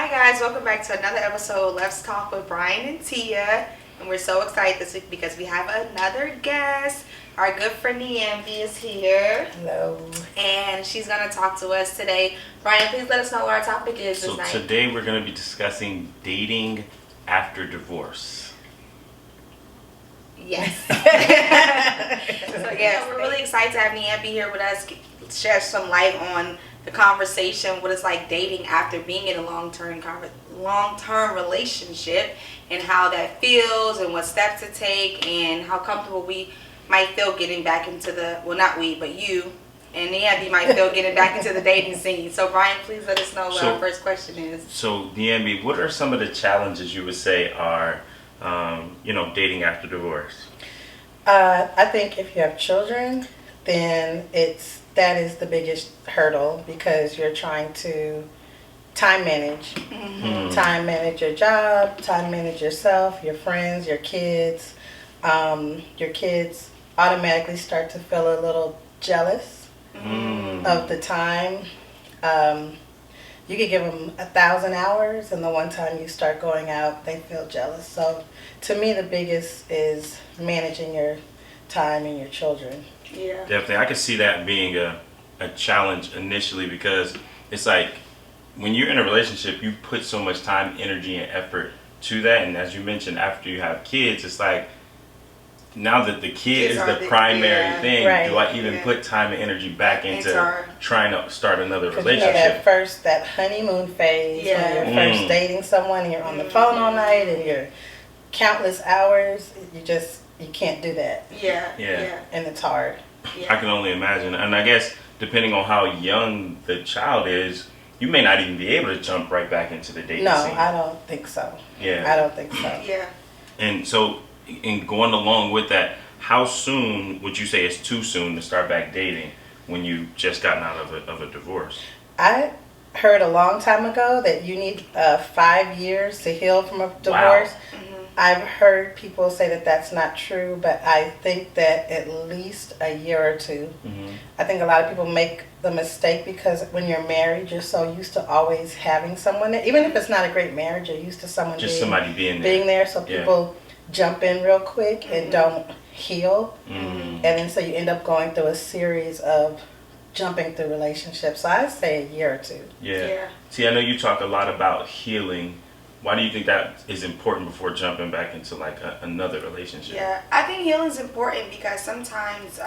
Hi guys, welcome back to another episode of Let's Talk with Brian and Tia. And we're so excited this week because we have another guest. Our good friend Niambi is here. Hello. And she's going to talk to us today. Brian, please let us know what our topic is this night. So today we're going to be discussing dating after divorce. Yes. So yes, we're really excited to have Niambi here with us, shed some light on the conversation, what it's like dating after being in a long-term relationship, and how that feels, and what steps to take, and how comfortable we might feel getting back into the, well, not we, but you and Niambi might feel getting back into the dating scene. So Brian, please let us know what our first question is. So Niambi, what are some of the challenges you would say are, dating after divorce? I think if you have children, then that is the biggest hurdle, because you're trying to time manage. Mm-hmm. Time manage your job, time manage yourself, your friends, your kids. Your kids automatically start to feel a little jealous of the time. You could give them 1,000 hours, and the one time you start going out, they feel jealous. So to me, the biggest is managing your time and your children. Yeah. Definitely. I could see that being a challenge initially, because it's like when you're in a relationship, you put so much time, energy, and effort to that. And as you mentioned, after you have kids, it's like now that the kid is the primary thing, right. do I even put time and energy back into trying to start another relationship? You know, that honeymoon phase when you're first dating someone and you're on the phone all night and you're countless hours, you can't do that. Yeah. And it's hard. I can only imagine. And I guess depending on how young the child is, you may not even be able to jump right back into the dating scene. No, I don't think so. Yeah. I don't think so. Yeah. And so, in going along with that, how soon would you say it's too soon to start back dating when you just gotten out of a divorce? I heard a long time ago that you need 5 years to heal from a divorce. Wow. I've heard people say that that's not true, but I think that at least a year or two. I think a lot of people make the mistake because when you're married, you're so used to always having someone there. Even if it's not a great marriage, you're used to somebody being there. So people jump in real quick and don't heal. And then so you end up going through a series of jumping through relationships. So I'd say a year or two. Yeah. See, I know you talk a lot about healing. Why do you think that is important before jumping back into like another relationship? Yeah, I think healing is important because sometimes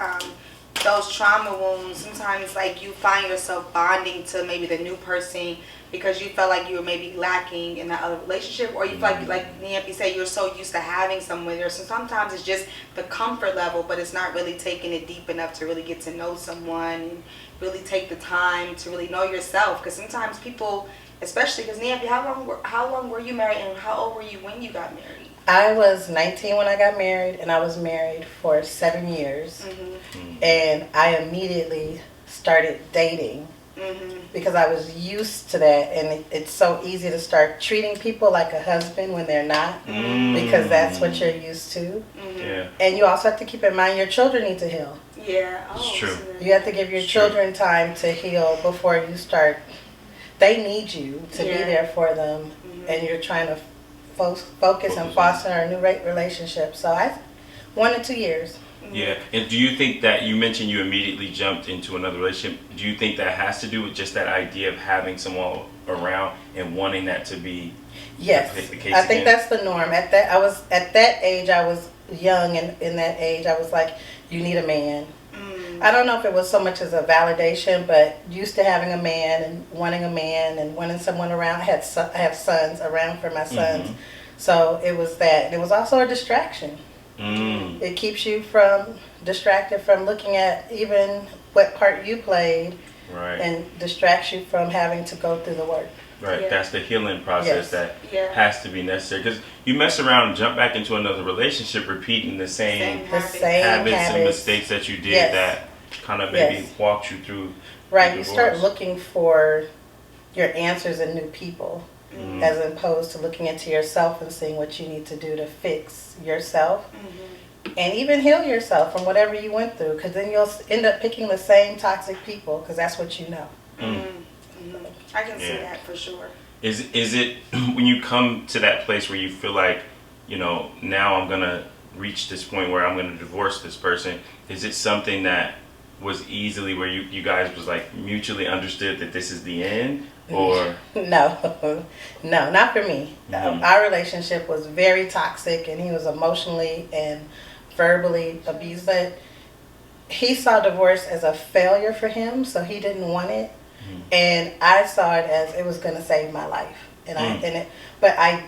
those trauma wounds, sometimes like you find yourself bonding to maybe the new person because you felt like you were maybe lacking in that other relationship, or you feel like Niambi said, you're so used to having someone there. So sometimes it's just the comfort level, but it's not really taking it deep enough to really get to know someone and really take the time to really know yourself. Because sometimes people, especially because Niambi, how long were you married, and how old were you when you got married? I was 19 when I got married, and I was married for 7 years. And I immediately started dating because I was used to that, and it's so easy to start treating people like a husband when they're not, because that's what you're used to. And you also have to keep in mind your children need to heal. Yeah, it's true. You have to give your children time to heal before you start. They need you to be there for them, and you're trying to focus and foster a new relationship. So 1 to 2 years. Yeah. And do you think that, you mentioned you immediately jumped into another relationship, do you think that has to do with just that idea of having someone around and wanting that to be yes the case I think again? that's the norm. At that age, I was young, and in that age I was like, you need a man. I don't know if it was so much as a validation, but used to having a man and wanting someone around. I have sons around for my sons. So it was that. And it was also a distraction. It keeps you distracted from looking at even what part you played, and distracts you from having to go through the work. Right, that's the healing process that has to be necessary. Because you mess around and jump back into another relationship, repeating the same habits and mistakes that you did that kind of maybe walked you through. Right, you start looking for your answers in new people, as opposed to looking into yourself and seeing what you need to do to fix yourself. And even heal yourself from whatever you went through, because then you'll end up picking the same toxic people, because that's what you know. I can see that for sure. Is it when you come to that place where you feel like, now I'm gonna reach this point where I'm gonna divorce this person? Is it something that was easily where you guys was like mutually understood that this is the end, or No, no, not for me. Mhm. Our relationship was very toxic, and he was emotionally and verbally abused. But he saw divorce as a failure for him, so he didn't want it. And I saw it as it was going to save my life. And I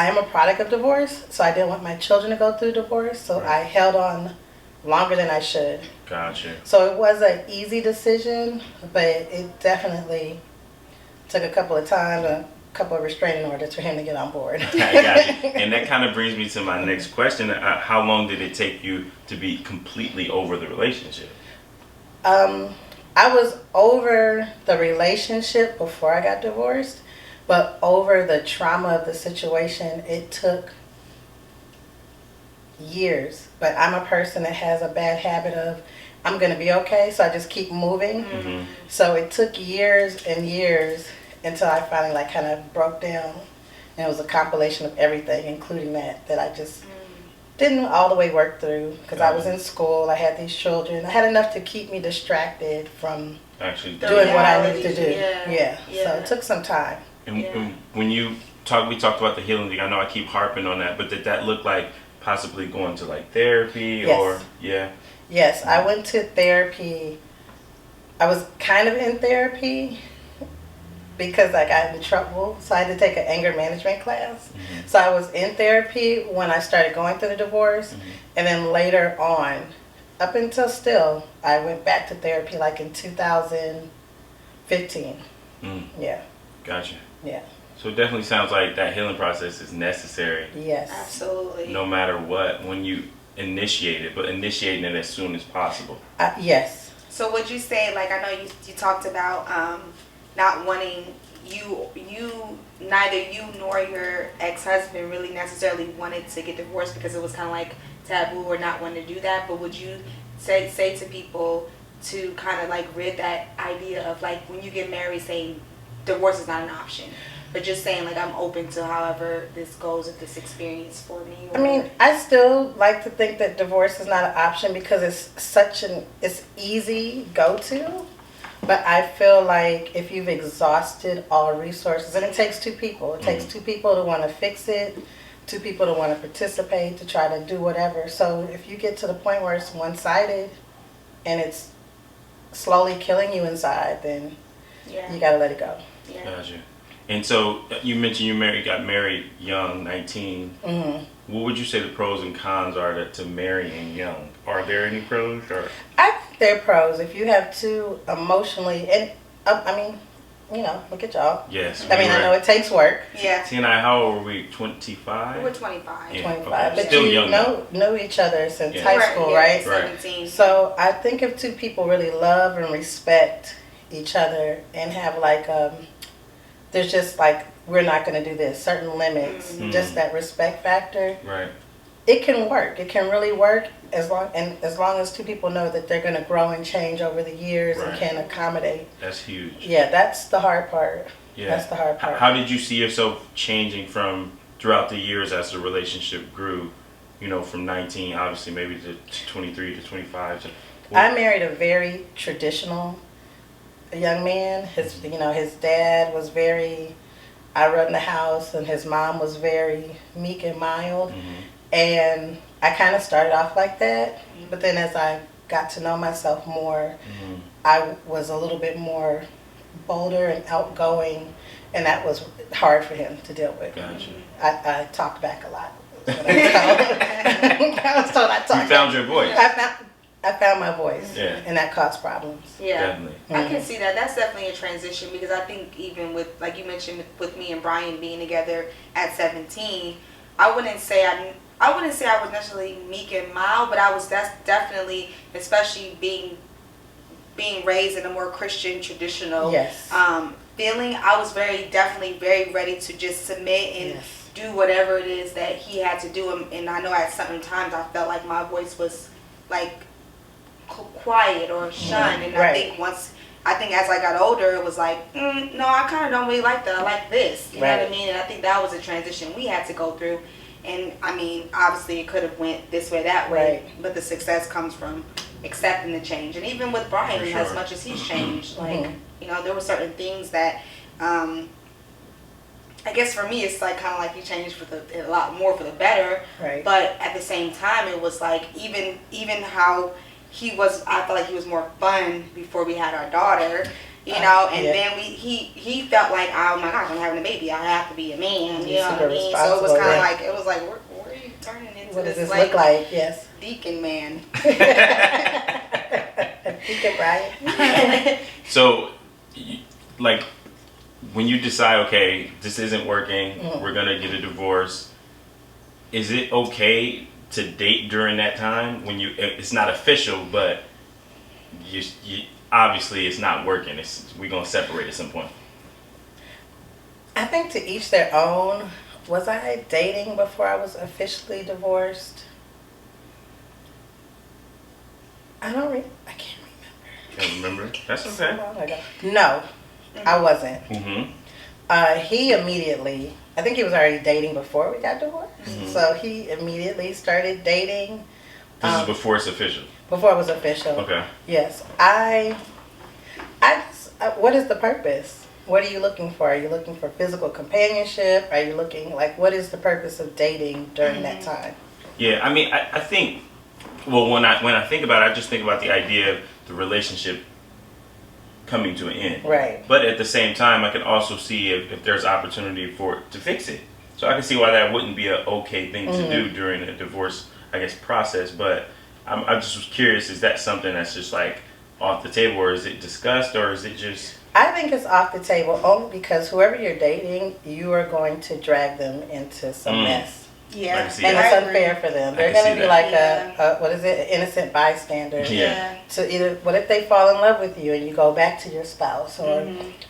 am a product of divorce, so I didn't want my children to go through divorce. So Right. I held on longer than I should. Gotcha. So it was an easy decision, but it definitely took a couple of times, a couple of restraining orders for him to get on board. I got you. And that kind of brings me to my next question. How long did it take you to be completely over the relationship? I was over the relationship before I got divorced, but over the trauma of the situation, it took years. But I'm a person that has a bad habit of, I'm going to be okay, so I just keep moving. Mm-hmm. So it took years and years until I finally like kind of broke down. And it was a compilation of everything, including that I just didn't all the way work through, because I was in school, I had these children. I had enough to keep me distracted from Actually, doing what I needed to do. Yeah. So it took some time. And when we talked about the healing thing. I know I keep harping on that, but did that look like possibly going to like therapy Yes. or yeah? Yes, I went to therapy. I was kind of in therapy because I got in trouble, so I had to take an anger management class. Mm-hmm. So I was in therapy when I started going through the divorce, and then later on, up until still, I went back to therapy like in 2015. Yeah, Gotcha. yeah, So it definitely sounds like that healing process is necessary, yes. Absolutely. no matter what, when you initiate it, but initiating it as soon as possible. Yes. So would you say, like, I know you talked about not wanting neither you nor your ex-husband really necessarily wanted to get divorced because it was kind of like taboo or not wanting to do that, but would you say to people to kind of like rid that idea of like when you get married saying divorce is not an option, but just saying like I'm open to however this goes with this experience for me? I mean, I still like to think that divorce is not an option because it's easy go-to. But I feel like if you've exhausted all resources, and it takes two people. It takes two people to want to fix it, two people to want to participate, to try to do whatever. So if you get to the point where it's one-sided and it's slowly killing you inside, then you got to let it go. Yeah. Gotcha. And so you mentioned you got married young, 19. Mm-hmm. What would you say the pros and cons are to marrying young? Are there any pros? Or I think there are pros. If you have two emotionally, and I mean, look at y'all. yes. I mean, I know it takes work. Yeah. T and I, how old were we? 25? We're 25. Yeah. 25, okay. but Still you young. know each other since Yeah. high school, right? 17. So I think if two people really love and respect each other and have like there's just like we're not going to do this, certain limits, just that respect factor, Right. it can work. It can really work as long as two people know that they're going to grow and change over the years and Right. can accommodate. That's huge. Yeah, that's the hard part. Yeah. That's the hard part. How did you see yourself changing throughout the years as the relationship grew? From 19, obviously, maybe to 23 to 25. I married a very traditional young man. His dad was very, I run the house, and his mom was very meek and mild. And I kind of started off like that, but then as I got to know myself more, I was a little bit more bolder and outgoing, and that was hard for him to deal with. Gotcha. I talked back a lot. That's what I was told I talked You found back. your voice. I found my voice, Yeah. and that caused problems. Yeah. Definitely. I can see that. That's definitely a transition because I think even with, like you mentioned, with me and Brian being together at 17, I wouldn't say I was necessarily meek and mild, but I was definitely, especially being raised in a more Christian traditional Yes. feeling, I was definitely very ready to just submit and Yes. do whatever it is that he had to do. And I know at certain times I felt like my voice was like quiet or shunned, and I Right. think once I think as I got older, it was like, no, I kind of don't really like that. I like this. You know what I Right. mean? And I think that was a transition we had to go through. And I mean, obviously, it could have went this way, that way, Right. but the success comes from accepting the change. And even with Brian, For as sure. much as he's changed, like Mhm. you know, there were certain things that. I guess for me, it's like kind of like he changed for a lot more for the better. Right. But at the same time, it was like even how he was. I felt like he was more fun before we had our daughter. You know, and yeah. then he felt like, oh my gosh, I'm having a baby. I have to be a man. You He's know what I super mean? So it was responsible, kind of yeah. like it was like, where are you turning into What does this this look like? Yes. deacon man? Deacon Brian. So, like, when you decide, okay, this isn't working, we're gonna get a divorce. Is it okay to date during that time when it's not official, but you obviously it's not working? We're gonna separate at some point. I think to each their own. Was I dating before I was officially divorced? I can't remember. Can't remember. That's So okay. long ago. No, I wasn't. Mm-hmm. He immediately, I think he was already dating before we got divorced. Mhm. So he immediately started dating This is before it's official. before it was official. Okay. Yes. What is the purpose? What are you looking for? Are you looking for physical companionship? Are you looking, like, what is the purpose of dating during that time? Yeah, I mean, I think, well, when I think about it, I just think about the idea of the relationship coming to an end. Right. But at the same time, I can also see if there's opportunity to fix it. So I can see why that wouldn't be an okay thing to do during a divorce, I guess, process. But I just was curious, is that something that's just like off the table, or is it discussed, or is it just... I think it's off the table only because whoever you're dating, you are going to drag them into some mess. I Yeah, can see And that. it's I agree. unfair for them. I They're can going see to be that. like a, what is it, an innocent bystander. Yeah. So either, what if they fall in love with you and you go back to your spouse? Or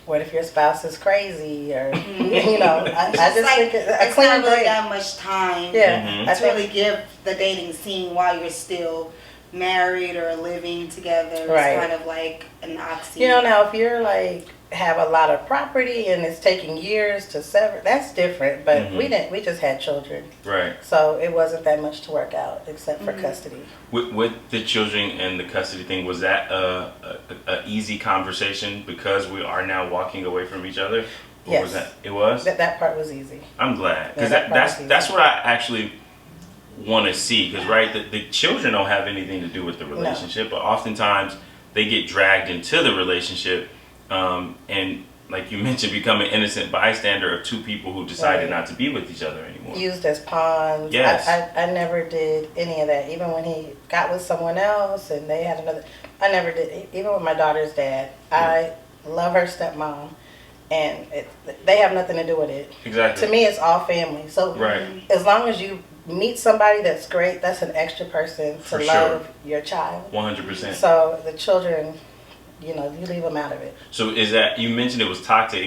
what if your spouse is crazy? Or, you know, I just It's like, think a it's clean not really break. that much time. Yeah, Mhm. I To think, really give the dating scene while you're still married or living together. Right. It's kind of like an oxy. you know, now if you're like, have a lot of property and it's taking years to sever, that's different. But we just had children. Right. So it wasn't that much to work out except for custody. With the children and the custody thing, was that a easy conversation because we are now walking away from each other? Or was Yes. that, it was? That part was easy. I'm glad, because Yeah, that part was that's easy. what I actually want to see. Because right, the children don't have anything to do with the relationship, but oftentimes they get dragged into the relationship, and like you mentioned, become an innocent bystander of two people who decided Right. not to be with each other anymore. Used as pawns. Yes. I never did any of that. Even when he got with someone else and they had another, I never did. Even with my daughter's dad, I love her stepmom, and they have nothing to do with it. Exactly. To me, it's all family. So Right. as long as you meet somebody that's great, that's an extra person to For love your child. 100%. So the children, you know, you leave them out of it. So is that, you mentioned it was toxic,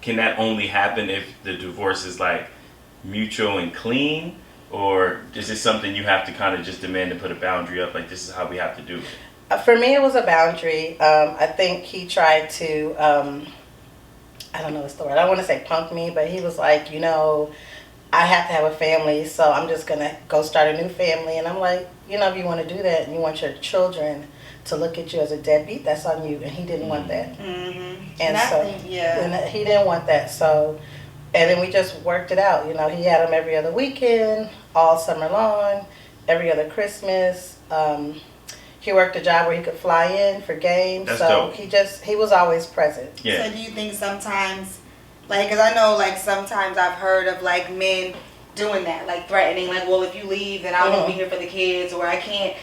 can that only happen if the divorce is like mutual and clean, or is this something you have to kind of just demand and put a boundary up, like this is how we have to do it? For me, it was a boundary. I think he tried to, I don't know what's the word, I don't want to say punk me, but he was like, you know, I have to have a family, so I'm just going to go start a new family. And I'm like, you know, if you want to do that and you want your children to look at you as a deadbeat, that's on you. And he didn't want that. And so, and he didn't want that. So, and then we just worked it out. You know, he had them every other weekend, all summer long, every other Christmas. He worked a job where he could fly in for games. That's so dope. he was always present. Yeah. So do you think sometimes, like, because I know, like, sometimes I've heard of, like, men doing that, like, threatening, like, well, if you leave, then I won't be here for the kids, or I can't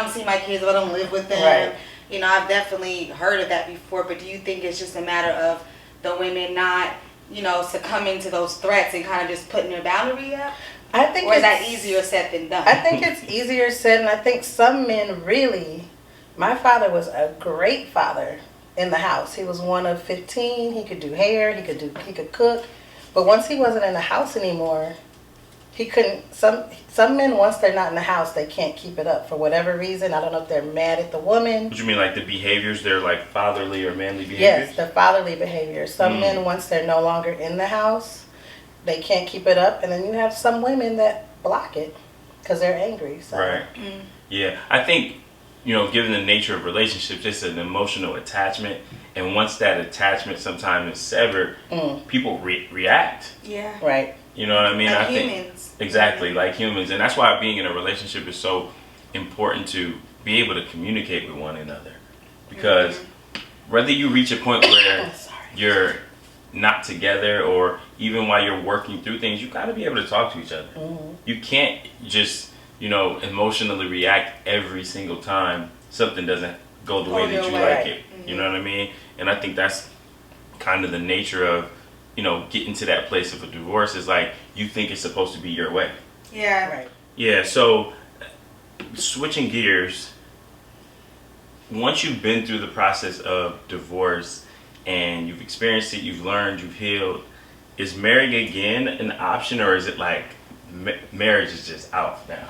see my kids if I don't live with them. Right. You know, I've definitely heard of that before, but do you think it's just a matter of the women not, you know, succumbing to those threats and kind of just putting their boundary up? I think Or is that it's- easier said than done? I think it's easier said, and I think some men really. My father was a great father in the house. He was one of 15. He could do hair. He could cook. But once he wasn't in the house anymore, he couldn't. Some men, once they're not in the house, they can't keep it up for whatever reason. I don't know if they're mad at the woman. What you mean, like the behaviors? They're like fatherly or manly behaviors? Yes, the fatherly behavior. Some men, once they're no longer in the house, they can't keep it up, and then you have some women that block it because they're angry. So. Right. Yeah, I think, given the nature of relationships, it's an emotional attachment, and once that attachment sometimes is severed, people react. Yeah. Right. You know what I mean? Like I humans. think exactly like humans, and that's why being in a relationship is so important, to be able to communicate with one another, because whether you reach a point where you're not together, or even while you're working through things, you got to be able to talk to each other. You can't just emotionally react every single time something doesn't go the way that you like it. You know what I mean? And I think that's kind of the nature of getting to that place of a divorce, is like you think it's supposed to be your way. Yeah. Right. Yeah, so switching gears, once you've been through the process of divorce and you've experienced it, you've learned, you've healed, is marrying again an option, or is it like marriage is just out now?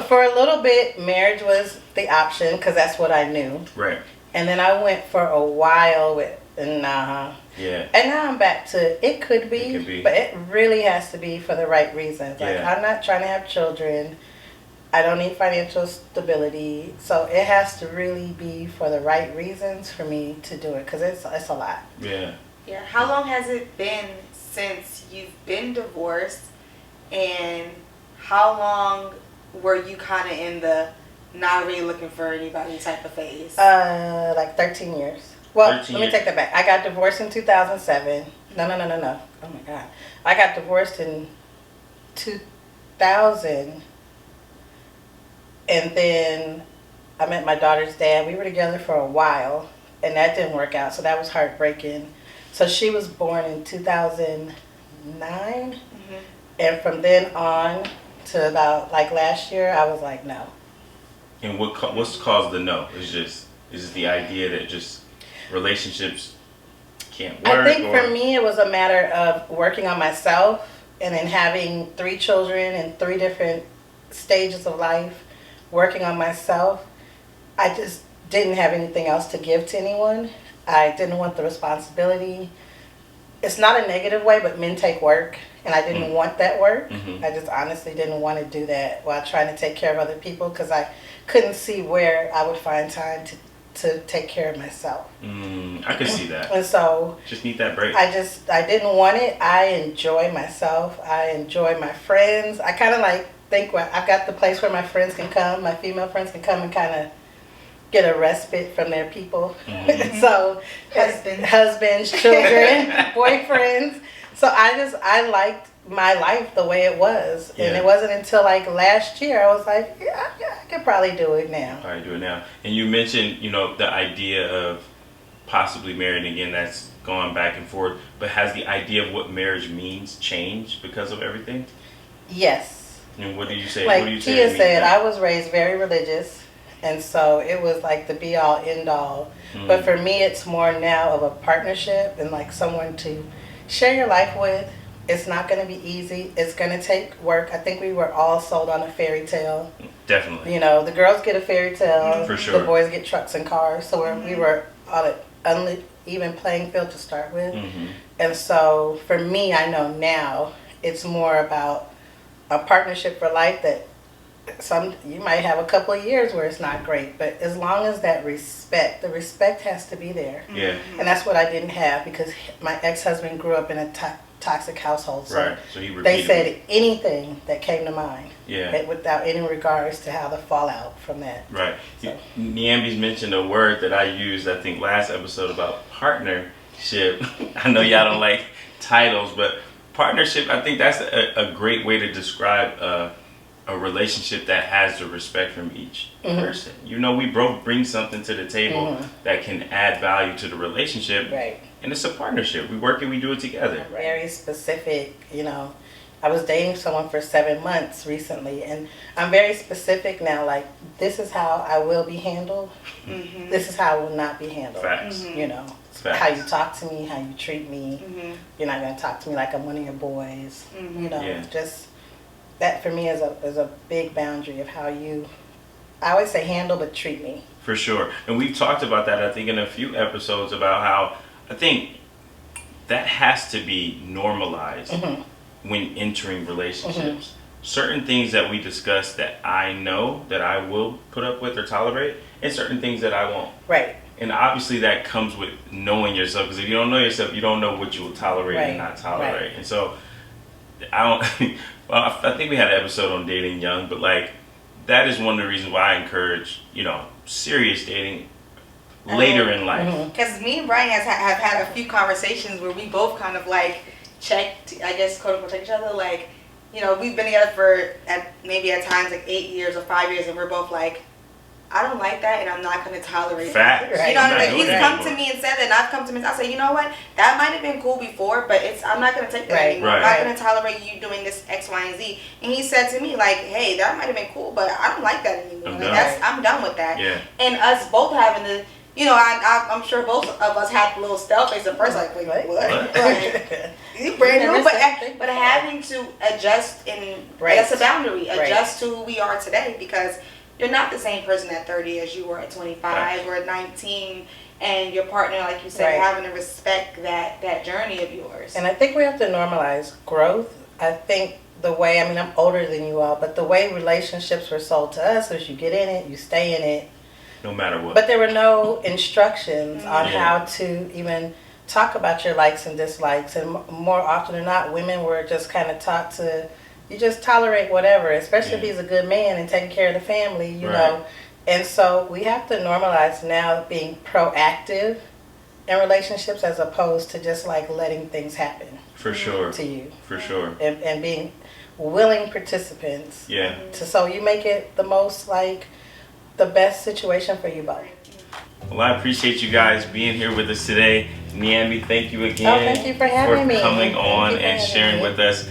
For a little bit, marriage was the option because that's what I knew. Right. And then I went for a while with nah. Yeah. And now I'm back to it could be, but it really has to be for the right reasons. Like I'm not trying to have children. I don't need financial stability. So it has to really be for the right reasons for me to do it, because it's a lot. Yeah. Yeah. How long has it been since you've been divorced, and how long were you kind of in the not really looking for anybody type of phase? Like 13 years. Well, 13 let me take that back. I got divorced in 2007. No. Oh my God. I got divorced in 2000. And then I met my daughter's dad. We were together for a while, and that didn't work out. So that was heartbreaking. So she was born in 2009. And from then on to about like last year, I was like, no. And what's caused the no? Is it the idea that just relationships can't work? I think for me it was a matter of working on myself, and then having 3 children in 3 different stages of life, working on myself. I just didn't have anything else to give to anyone. I didn't want the responsibility. It's not a negative way, but men take work, and I didn't want that work. I just honestly didn't want to do that while trying to take care of other people, because I couldn't see where I would find time to take care of myself. I could see that. And so just need that break. I didn't want it. I enjoy myself. I enjoy my friends. I kind of like think I've got the place where my friends can come, my female friends can come and kind of get a respite from their people. So husbands, children, boyfriends. So I liked my life the way it was. And it wasn't until like last year I was like, yeah, I could probably do it now. Probably do it now. And you mentioned, the idea of possibly marrying again, that's gone back and forth. But has the idea of what marriage means changed because of everything? Yes. And what do you say? Like Tia said, I was raised very religious. And so it was like the be all end all. But for me, it's more now of a partnership and like someone to share your life with. It's not going to be easy. It's going to take work. I think we were all sold on a fairy tale. Definitely. The girls get a fairy tale. For sure. The boys get trucks and cars. So we were on an uneven playing field to start with. And so for me, I know now it's more about a partnership for life that you might have a couple of years where it's not great, but as long as the respect has to be there. Yeah. And that's what I didn't have, because my ex-husband grew up in a toxic household. So right. So he repeated. They said anything that came to mind. Yeah. Without any regards to how the fallout from that. Right. So. Niambi's mentioned a word that I used, I think, last episode about partnership. I know y'all don't like titles, but partnership, I think that's a great way to describe a relationship that has the respect from each person. We both bring something to the table that can add value to the relationship. Right. And it's a partnership. We work and we do it together. Very specific, I was dating someone for 7 months recently, and I'm very specific now, like, this is how I will be handled. This is how I will not be handled. Facts. It's Facts. how you talk to me, how you treat me. Mhm. You're not going to talk to me like I'm one of your boys. Mhm. You know, Yeah. just that for me is a big boundary of how you, I always say handle, but treat me. For sure. And we've talked about that, I think, in a few episodes about how I think that has to be normalized Mhm. when entering relationships. Certain things that we discuss that I know that I will put up with or tolerate, and certain things that I won't. Right. And obviously that comes with knowing yourself, because if you don't know yourself, you don't know what you will tolerate and Right, not tolerate. right. And so I don't well, I think we had an episode on dating young, but like that is one of the reasons why I encourage, serious dating later in life. Mhm. Because me and Brian have had a few conversations where we both kind of like checked, I guess, quote unquote, check each other. Like, we've been together for maybe at times like 8 years or 5 years, and we're both like, I don't like that, and I'm not going to tolerate it. Facts. Right. You know, I'm not like, doing he's it come anymore. to me and said that, and I've come to him and I say, you know what, that might have been cool before, but I'm not going to take that Right. anymore. Right. I'm not going to tolerate you doing this X, Y, and Z. And he said to me, like, hey, that might have been cool, but I don't like that anymore. I'm Like, done. I'm done with that. Yeah. And us both having to, I'm sure both of us had a little stale face at first, like, wait, what? What? Like, you brand Never new, but said anything. having to adjust, and Right. that's a boundary, Right. adjust to who we are today, because you're not the same person at 30 as you were at 25 or 19, and your partner, like you said, Right. having to respect that journey of yours. And I think we have to normalize growth. I think the way, I'm older than you all, but the way relationships were sold to us was you get in it, you stay in it. No matter what. But there were no instructions on Yeah. how to even talk about your likes and dislikes. And more often than not, women were just kind of taught to, you just tolerate whatever, especially if Yeah. he's a good man and taking care of the family, you Right. know. And so we have to normalize now being proactive in relationships as opposed to just like letting things happen For sure. to you. For sure. And being willing participants. Yeah. So you make it the most like the best situation for you both. Well, I appreciate you guys being here with us today. Niambi, thank you again Oh, thank you for having me. coming Thank on you for and having sharing me. with us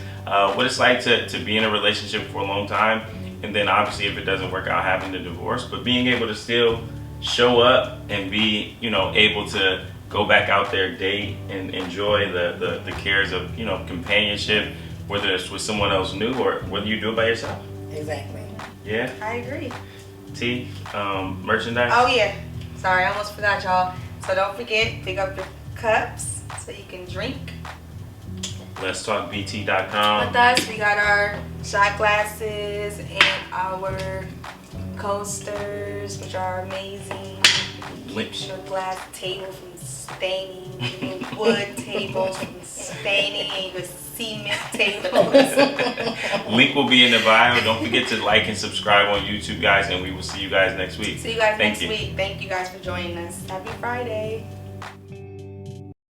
what it's like to be in a relationship for a long time. And then obviously if it doesn't work out, having the divorce. But being able to still show up and be, able to go back out there, date, and enjoy the cares of, companionship, whether it's with someone else new or whether you do it by yourself. Exactly. Yeah? I agree. T, merchandise? Oh yeah, sorry, I almost forgot, y'all. So don't forget, pick up your cups so you can drink. Let's talk BT.com. With us, we got our shot glasses and our coasters, which are amazing. Keeps your glass table from staining, your wood tables from staining, and your cement tables. Link will be in the bio. Don't forget to like and subscribe on YouTube, guys, and we will see you guys next week. See you guys Thank next week. Thank you guys for joining us. Happy Friday.